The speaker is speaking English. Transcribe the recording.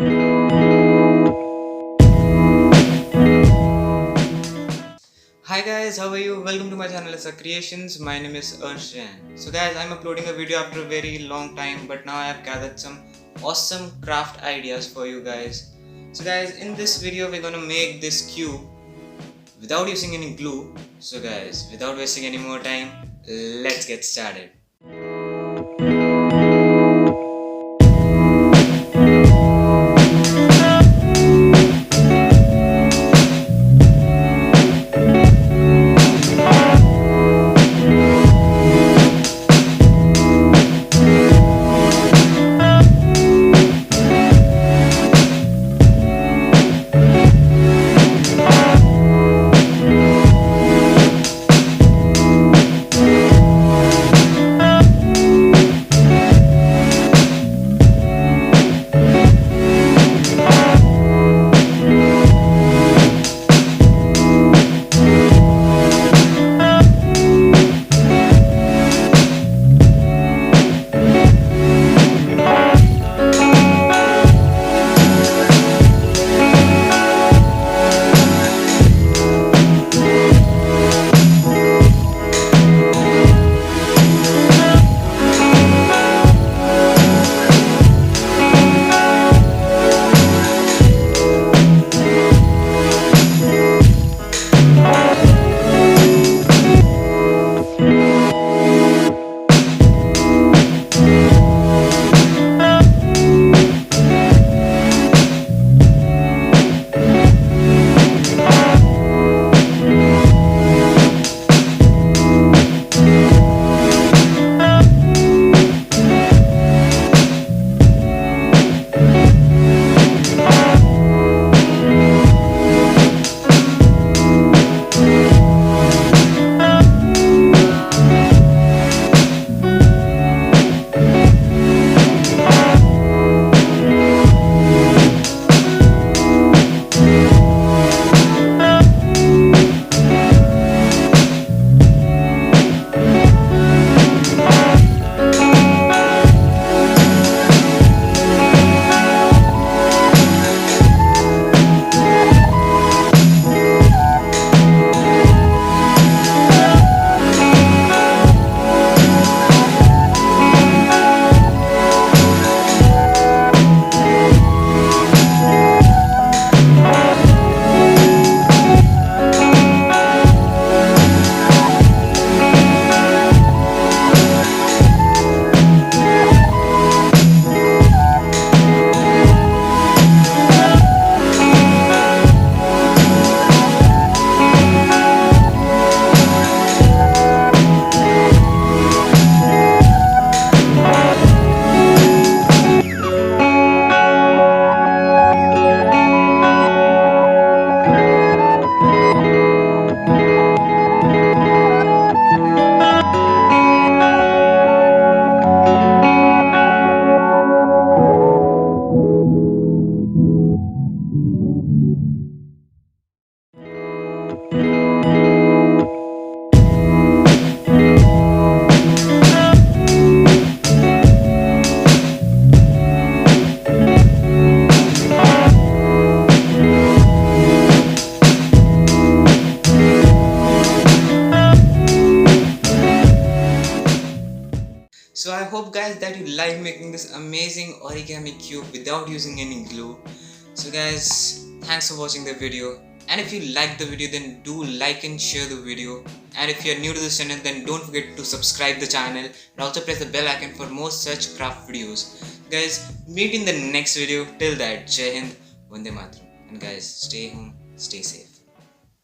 Hi guys, how are you? Welcome to my channel Asaa Creations. My name is Arshan. So guys, I'm uploading a video after a very long time, but now I have gathered some awesome craft ideas for you guys. So guys, in this video we're gonna make this cube without using any glue. So guys, without wasting any more time, let's get started. So I hope guys that you like making this amazing origami cube without using any glue. So guys, thanks for watching the video, and if you like the video then do like and share the video, and if you are new to this channel then don't forget to subscribe the channel and also press the bell icon for more such craft videos. Guys, meet in the next video. Till that, Jai Hind, Vande Mataram, and guys, stay home, stay safe.